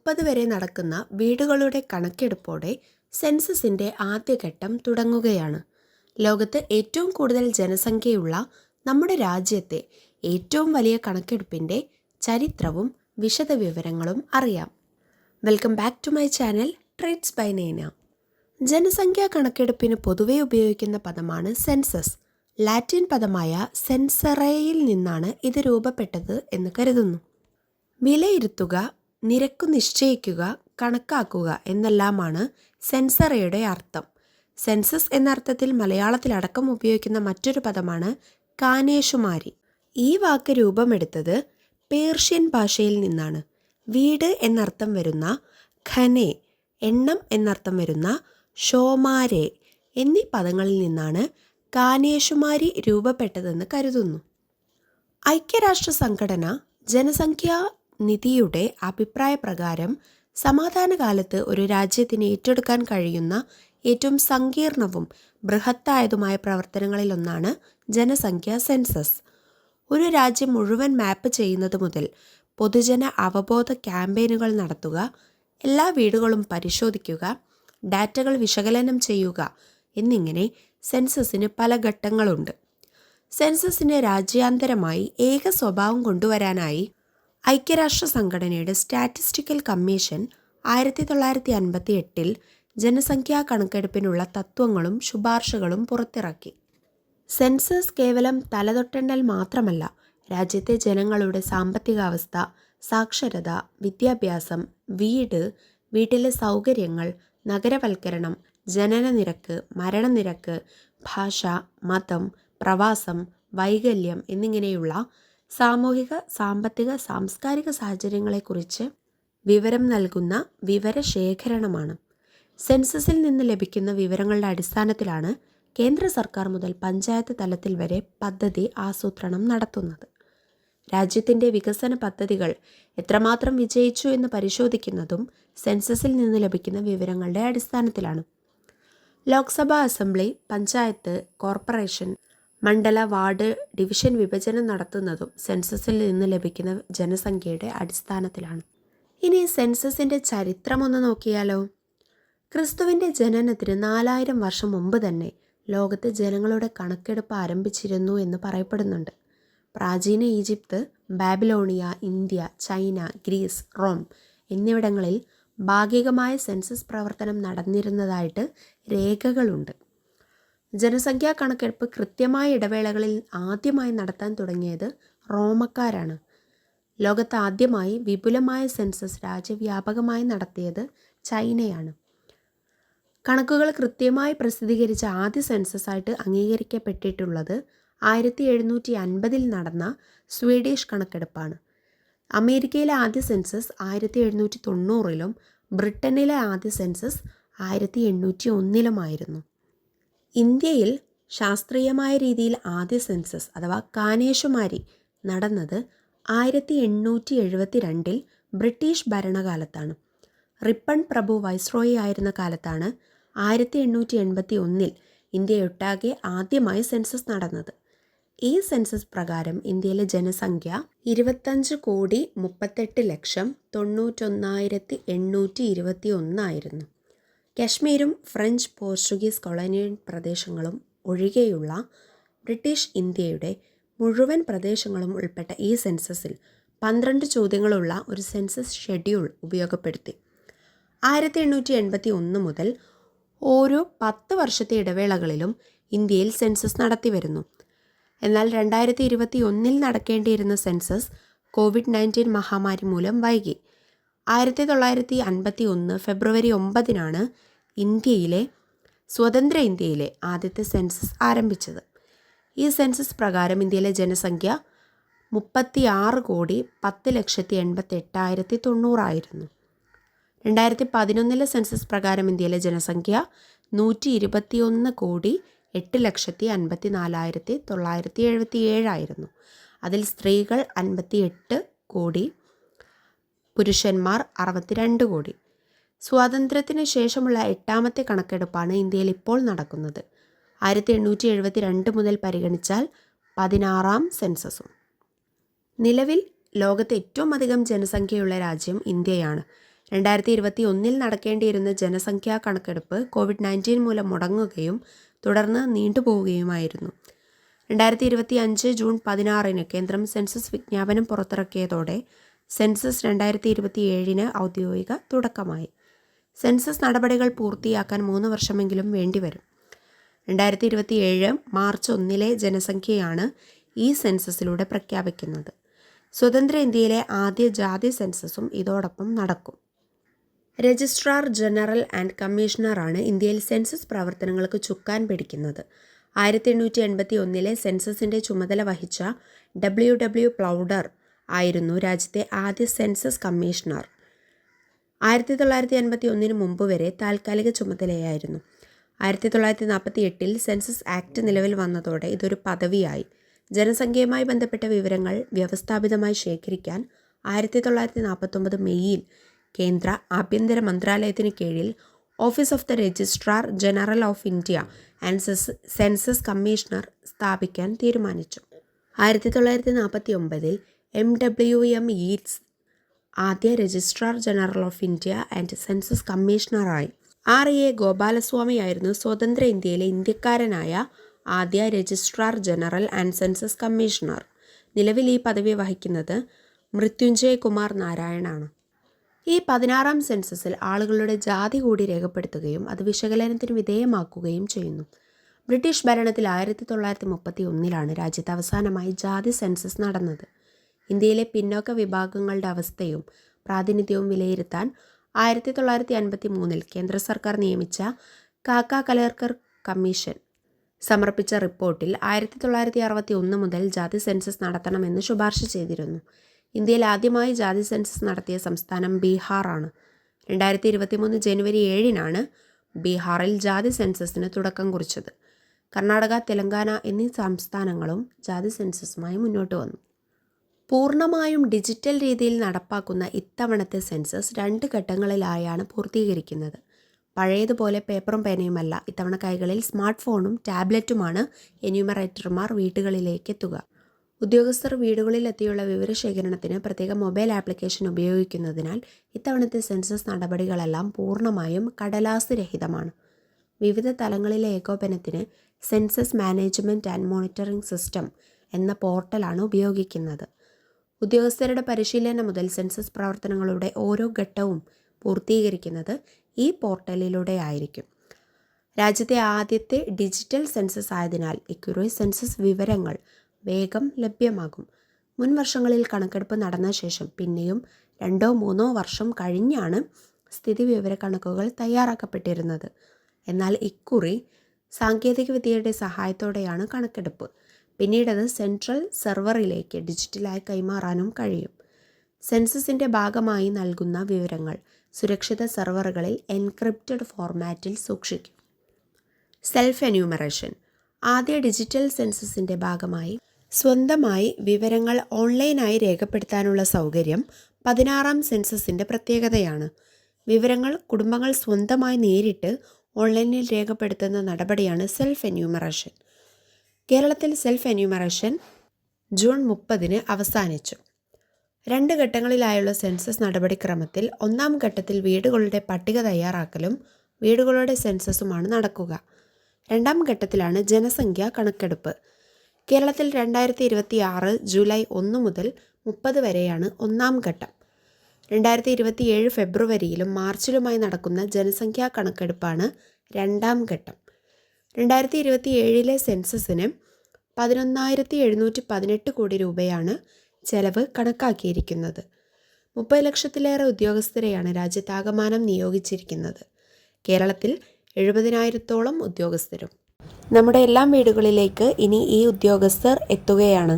30 വരെ നടക്കുന്ന വീടുകളുടെ കണക്കെടുപ്പോടെ സെൻസസിന്റെ ആദ്യഘട്ടം തുടങ്ങുകയാണ്. ലോകത്ത് ഏറ്റവും കൂടുതൽ ജനസംഖ്യയുള്ള നമ്മുടെ രാജ്യത്തെ ഏറ്റവും വലിയ കണക്കെടുപ്പിന്റെ ചരിത്രവും വിശദവിവരങ്ങളും അറിയാം. Welcome back to my channel traits by Naina. ജനസംഖ്യാ കണക്കെടുപ്പിന് പൊതുവെ ഉപയോഗിക്കുന്ന പദമാണ് സെൻസസ്. ലാറ്റിൻ പദമായ സെൻസറയിൽ നിന്നാണ് ഇത് രൂപപ്പെട്ടത് എന്ന് കരുതുന്നു. വിലയിരുത്തുക, നിരക്കു നിശ്ചയിക്കുക, കണക്കാക്കുക എന്നെല്ലാമാണ് സെൻസറയുടെ അർത്ഥം. സെൻസസ് എന്ന അർത്ഥത്തിൽ മലയാളത്തിലടക്കം ഉപയോഗിക്കുന്ന മറ്റൊരു പദമാണ് കാനേഷുമാരി. ഈ വാക്ക് രൂപമെടുത്തത് പേർഷ്യൻ ഭാഷയിൽ നിന്നാണ്. വീട് എന്നർത്ഥം വരുന്ന ഖനെ, എണ്ണം എന്നർത്ഥം വരുന്ന ഷോമാരെ എന്നീ പദങ്ങളിൽ നിന്നാണ് കാനേഷുമാരി രൂപപ്പെട്ടതെന്ന് കരുതുന്നു. ഐക്യരാഷ്ട്ര സംഘടന ജനസംഖ്യാ നിധിയുടെ അഭിപ്രായ പ്രകാരം സമാധാനകാലത്ത് ഒരു രാജ്യത്തിന് ഏറ്റെടുക്കാൻ കഴിയുന്ന ഏറ്റവും സങ്കീർണവും ബൃഹത്തായതുമായ പ്രവർത്തനങ്ങളിലൊന്നാണ് ജനസംഖ്യാ സെൻസസ്. ഒരു രാജ്യം മുഴുവൻ മാപ്പ് ചെയ്യുന്നത് മുതൽ പൊതുജന അവബോധ ക്യാമ്പയിനുകൾ നടത്തുക, എല്ലാ വീടുകളും പരിശോധിക്കുക, ഡാറ്റകൾ വിശകലനം ചെയ്യുക എന്നിങ്ങനെ സെൻസസിന് പല ഘട്ടങ്ങളുണ്ട്. സെൻസസിന് രാജ്യാന്തരമായി ഏക സ്വഭാവം കൊണ്ടുവരാനായി ഐക്യരാഷ്ട്ര സംഘടനയുടെ സ്റ്റാറ്റിസ്റ്റിക്കൽ കമ്മീഷൻ 1958 ജനസംഖ്യാ കണക്കെടുപ്പിനുള്ള തത്വങ്ങളും ശുപാർശകളും പുറത്തിറക്കി. സെൻസസ് കേവലം തലതൊട്ടെണ്ണൽ മാത്രമല്ല, രാജ്യത്തെ ജനങ്ങളുടെ സാമ്പത്തികാവസ്ഥ, സാക്ഷരത, വിദ്യാഭ്യാസം, വീട്ടിലെ സൗകര്യങ്ങൾ, നഗരവൽക്കരണം, ജനനനിരക്ക്, മരണനിരക്ക്, ഭാഷ, മതം, പ്രവാസം, വൈകല്യം എന്നിങ്ങനെയുള്ള സാമൂഹിക, സാമ്പത്തിക, സാംസ്കാരിക സാഹചര്യങ്ങളെക്കുറിച്ച് വിവരം നൽകുന്ന വിവരശേഖരണമാണ്. സെൻസസിൽ നിന്ന് ലഭിക്കുന്ന വിവരങ്ങളുടെ അടിസ്ഥാനത്തിലാണ് കേന്ദ്ര സർക്കാർ മുതൽ പഞ്ചായത്ത് തലത്തിൽ വരെ പദ്ധതി ആസൂത്രണം നടത്തുന്നത്. രാജ്യത്തിൻ്റെ വികസന പദ്ധതികൾ എത്രമാത്രം വിജയിച്ചു എന്ന് പരിശോധിക്കുന്നതും സെൻസസിൽ നിന്ന് ലഭിക്കുന്ന വിവരങ്ങളുടെ അടിസ്ഥാനത്തിലാണ്. ലോക്സഭാ, അസംബ്ലി, പഞ്ചായത്ത്, കോർപ്പറേഷൻ, മണ്ഡല, വാർഡ്, ഡിവിഷൻ വിഭജനം നടത്തുന്നതും സെൻസസിൽ നിന്ന് ലഭിക്കുന്ന ജനസംഖ്യയുടെ അടിസ്ഥാനത്തിലാണ്. ഇനി സെൻസസിൻ്റെ ചരിത്രം ഒന്ന് നോക്കിയാലോ. ക്രിസ്തുവിൻ്റെ ജനനത്തിന് 4000 വർഷം മുമ്പ് തന്നെ ലോകത്ത് ജനങ്ങളുടെ കണക്കെടുപ്പ് ആരംഭിച്ചിരുന്നു എന്ന് പറയപ്പെടുന്നുണ്ട്. പ്രാചീന Egypt, Babylonia, India, China, Greece, Rome എന്നിവിടങ്ങളിൽ ഭാഗികമായ സെൻസസ് പ്രവർത്തനം നടന്നിരുന്നതായിട്ട് രേഖകളുണ്ട്. ജനസംഖ്യാ കണക്കെടുപ്പ് കൃത്യമായ ഇടവേളകളിൽ ആദ്യമായി നടത്താൻ തുടങ്ങിയത് റോമക്കാരാണ്. ലോകത്ത് ആദ്യമായി വിപുലമായ സെൻസസ് രാജ്യവ്യാപകമായി നടത്തിയത് ചൈനയാണ്. കണക്കുകൾ കൃത്യമായി പ്രസിദ്ധീകരിച്ച ആദ്യ സെൻസസ് ആയിട്ട് അംഗീകരിക്കപ്പെട്ടിട്ടുള്ളത് 1750 നടന്ന സ്വീഡിഷ് കണക്കെടുപ്പാണ്. അമേരിക്കയിലെ ആദ്യ സെൻസസ് 1790 ബ്രിട്ടനിലെ ആദ്യ സെൻസസ് 1801 ഇന്ത്യയിൽ ശാസ്ത്രീയമായ രീതിയിൽ ആദ്യ സെൻസസ് അഥവാ കാനേഷുമാരി നടന്നത് 1872 ബ്രിട്ടീഷ് ഭരണകാലത്താണ്. റിപ്പൺ പ്രഭു വൈസ്രോയി ആയിരുന്ന കാലത്താണ് 1881 ഇന്ത്യയൊട്ടാകെ ആദ്യമായി സെൻസസ് നടന്നത്. ഈ സെൻസസ് പ്രകാരം ഇന്ത്യയിലെ ജനസംഖ്യ 25,38,91,821 ആയിരുന്നു. കശ്മീരും ഫ്രഞ്ച്, പോർച്ചുഗീസ് കൊളോണിയൽ പ്രദേശങ്ങളും ഒഴികെയുള്ള ബ്രിട്ടീഷ് ഇന്ത്യയുടെ മുഴുവൻ പ്രദേശങ്ങളും ഉൾപ്പെട്ട ഈ സെൻസസിൽ 12 ചോദ്യങ്ങളുള്ള ഒരു സെൻസസ് ഷെഡ്യൂൾ ഉപയോഗപ്പെടുത്തി. 1881 മുതൽ ഓരോ 10 വർഷത്തെ ഇടവേളകളിലും ഇന്ത്യയിൽ സെൻസസ് നടത്തി വരുന്നു. എന്നാൽ 2021 നടക്കേണ്ടിയിരുന്ന സെൻസസ് COVID-19 മഹാമാരി മൂലം വൈകി. 1951 ഫെബ്രുവരി 9 സ്വതന്ത്ര ഇന്ത്യയിലെ ആദ്യത്തെ സെൻസസ് ആരംഭിച്ചത്. ഈ സെൻസസ് പ്രകാരം ഇന്ത്യയിലെ ജനസംഖ്യ 36,10,88,90 ആയിരുന്നു. 2011 സെൻസസ് പ്രകാരം ഇന്ത്യയിലെ ജനസംഖ്യ 121,08,54,977 ആയിരുന്നു. അതിൽ സ്ത്രീകൾ 58 കോടി, പുരുഷന്മാർ 62 കോടി. സ്വാതന്ത്ര്യത്തിന് ശേഷമുള്ള 8ാമത്തെ കണക്കെടുപ്പാണ് ഇന്ത്യയിൽ ഇപ്പോൾ നടക്കുന്നത്. 1872 മുതൽ പരിഗണിച്ചാൽ 16ാം സെൻസസും. നിലവിൽ ലോകത്ത് ഏറ്റവും അധികം ജനസംഖ്യയുള്ള രാജ്യം ഇന്ത്യയാണ്. 2021 നടക്കേണ്ടിയിരുന്ന ജനസംഖ്യാ കണക്കെടുപ്പ് COVID-19 മൂലം മുടങ്ങുകയും തുടർന്ന് നീണ്ടുപോവുകയുമായിരുന്നു. 2025 ജൂൺ 16 കേന്ദ്രം സെൻസസ് വിജ്ഞാപനം പുറത്തിറക്കിയതോടെ സെൻസസ് 2027 ഔദ്യോഗിക തുടക്കമായി. സെൻസസ് നടപടികൾ പൂർത്തിയാക്കാൻ 3 വർഷമെങ്കിലും വേണ്ടിവരും. 2027 മാർച്ച് 1 ജനസംഖ്യയാണ് ഈ സെൻസസിലൂടെ പ്രഖ്യാപിക്കുന്നത്. സ്വതന്ത്ര ഇന്ത്യയിലെ ആദ്യ ജാതി സെൻസസും ഇതോടൊപ്പം നടക്കും. രജിസ്ട്രാർ ജനറൽ ആൻഡ് കമ്മീഷണറാണ് ഇന്ത്യയിൽ സെൻസസ് പ്രവർത്തനങ്ങൾക്ക് ചുക്കാൻ പിടിക്കുന്നത്. 1881 സെൻസസിൻ്റെ ചുമതല വഹിച്ച W. പ്ലൗഡർ ആയിരുന്നു രാജ്യത്തെ ആദ്യ സെൻസസ് കമ്മീഷണർ. 1951 മുമ്പ് വരെ താൽക്കാലിക ചുമതലയായിരുന്നു. 1948 സെൻസസ് ആക്ട് നിലവിൽ വന്നതോടെ ഇതൊരു പദവിയായി. ജനസംഖ്യയുമായി ബന്ധപ്പെട്ട വിവരങ്ങൾ വ്യവസ്ഥാപിതമായി ശേഖരിക്കാൻ 1949 മെയ്യിൽ കേന്ദ്ര ആഭ്യന്തര മന്ത്രാലയത്തിന് കീഴിൽ office of the registrar general of India and census commissioner സ്ഥാപിക്കാൻ തീരുമാനിച്ചു. 1949 MWM യീറ്റ്സ് ആദ്യ registrar general of India and census കമ്മീഷണറായി. RA ഗോപാലസ്വാമിയായിരുന്നു സ്വതന്ത്ര ഇന്ത്യയിലെ ഇന്ത്യക്കാരനായ ആദ്യ registrar general and census commissioner. നിലവിൽ ഈ പദവി വഹിക്കുന്നത് മൃത്യുഞ്ജയ് കുമാർ നാരായണാണ്. ഈ 16ാം സെൻസസിൽ ആളുകളുടെ ജാതി കൂടി രേഖപ്പെടുത്തുകയും അത് വിശകലനത്തിന് വിധേയമാക്കുകയും ചെയ്യുന്നു. ബ്രിട്ടീഷ് ഭരണത്തിൽ 1931 രാജ്യത്ത് അവസാനമായി ജാതി സെൻസസ് നടന്നത്. ഇന്ത്യയിലെ പിന്നോക്ക വിഭാഗങ്ങളുടെ അവസ്ഥയും പ്രാതിനിധ്യവും വിലയിരുത്താൻ 1953 കേന്ദ്ര സർക്കാർ നിയമിച്ച കാക്ക കലേർക്കർ കമ്മീഷൻ സമർപ്പിച്ച റിപ്പോർട്ടിൽ 1961 മുതൽ ജാതി സെൻസസ് നടത്തണമെന്ന് ശുപാർശ ചെയ്തിരുന്നു. ഇന്ത്യയിൽ ആദ്യമായി ജാതി സെൻസസ് നടത്തിയ സംസ്ഥാനം ബീഹാറാണ്. 2023 ജനുവരി 7 ബീഹാറിൽ ജാതി സെൻസസിന് തുടക്കം കുറിച്ചത്. കർണാടക, തെലങ്കാന എന്നീ സംസ്ഥാനങ്ങളും ജാതി സെൻസസുമായി മുന്നോട്ട് വന്നു. പൂർണ്ണമായും ഡിജിറ്റൽ രീതിയിൽ നടപ്പാക്കുന്ന ഇത്തവണത്തെ സെൻസസ് 2 ഘട്ടങ്ങളിലായാണ് പൂർത്തീകരിക്കുന്നത്. പഴയതുപോലെ പേപ്പറും പേനയുമല്ല. ഇത്തവണ കൈകളിൽ സ്മാർട്ട് ഫോണും ടാബ്ലറ്റുമാണ് എന്യൂമറേറ്റർമാർ വീടുകളിലേക്ക് എത്തുക. ഉദ്യോഗസ്ഥർ വീടുകളിലെത്തിയുള്ള വിവരശേഖരണത്തിന് പ്രത്യേക മൊബൈൽ ആപ്ലിക്കേഷൻ ഉപയോഗിക്കുന്നതിനാൽ ഇത്തവണത്തെ സെൻസസ് നടപടികളെല്ലാം പൂർണ്ണമായും കടലാസ് രഹിതമാണ്. വിവിധ തലങ്ങളിലെ ഏകോപനത്തിന് census management and monitoring system എന്ന പോർട്ടലാണ് ഉപയോഗിക്കുന്നത്. ഉദ്യോഗസ്ഥരുടെ പരിശീലനം മുതൽ സെൻസസ് പ്രവർത്തനങ്ങളുടെ ഓരോ ഘട്ടവും പൂർത്തീകരിക്കുന്നത് ഈ പോർട്ടലിലൂടെ ആയിരിക്കും. രാജ്യത്തെ ആദ്യത്തെ ഡിജിറ്റൽ സെൻസസ് ആയതിനാൽ ഇക്കുറി സെൻസസ് വിവരങ്ങൾ വേഗം ലഭ്യമാകും. മുൻ വർഷങ്ങളിൽ കണക്കെടുപ്പ് നടന്ന ശേഷം പിന്നെയും 2-3 വർഷം കഴിഞ്ഞാണ് സ്ഥിതിവിവര കണക്കുകൾ തയ്യാറാക്കപ്പെട്ടിരുന്നത്. എന്നാൽ ഇക്കുറി സാങ്കേതികവിദ്യയുടെ സഹായത്തോടെയാണ് കണക്കെടുപ്പ്. പിന്നീടത് സെൻട്രൽ സെർവറിലേക്ക് ഡിജിറ്റലായി കൈമാറാനും കഴിയും. സെൻസസിൻ്റെ ഭാഗമായി നൽകുന്ന വിവരങ്ങൾ സുരക്ഷിത സെർവറുകളിൽ എൻക്രിപ്റ്റഡ് ഫോർമാറ്റിൽ സൂക്ഷിക്കും. സെൽഫ് എന്യൂമറേഷൻ ആദ്യ ഡിജിറ്റൽ സെൻസസിൻ്റെ ഭാഗമായി സ്വന്തമായി വിവരങ്ങൾ ഓൺലൈനായി രേഖപ്പെടുത്താനുള്ള സൗകര്യം 16ാം സെൻസസിൻ്റെ പ്രത്യേകതയാണ്. വിവരങ്ങൾ കുടുംബങ്ങൾ സ്വന്തമായി നേരിട്ട് ഓൺലൈനിൽ രേഖപ്പെടുത്തുന്ന നടപടിയാണ് സെൽഫ് എന്യൂമറേഷൻ. കേരളത്തിൽ സെൽഫ് എന്യൂമറേഷൻ ജൂൺ 30 അവസാനിച്ചു. 2 ഘട്ടങ്ങളിലായുള്ള സെൻസസ് നടപടിക്രമത്തിൽ 1ാം ഘട്ടത്തിൽ വീടുകളുടെ പട്ടിക തയ്യാറാക്കലും വീടുകളുടെ സെൻസസുമാണ് നടക്കുക. 2ാം ഘട്ടത്തിലാണ് ജനസംഖ്യാ കണക്കെടുപ്പ്. കേരളത്തിൽ 2026 ജൂലൈ 1 മുതൽ 30 വരെയാണ് 1ാം ഘട്ടം. 2027 ഫെബ്രുവരിയിലും മാർച്ചിലുമായി നടക്കുന്ന ജനസംഖ്യാ കണക്കെടുപ്പാണ് 2ാം ഘട്ടം. 2027 സെൻസസിന് 11,718 കോടി രൂപയാണ് ചെലവ് കണക്കാക്കിയിരിക്കുന്നത്. 30 ലക്ഷത്തിലേറെ ഉദ്യോഗസ്ഥരെയാണ് രാജ്യത്താകമാനം നിയോഗിച്ചിരിക്കുന്നത്. കേരളത്തിൽ 70,000-ഓളം ഉദ്യോഗസ്ഥരും. നമ്മുടെ എല്ലാം വീടുകളിലേക്ക് ഇനി ഈ ഉദ്യോഗസ്ഥർ എത്തുകയാണ്.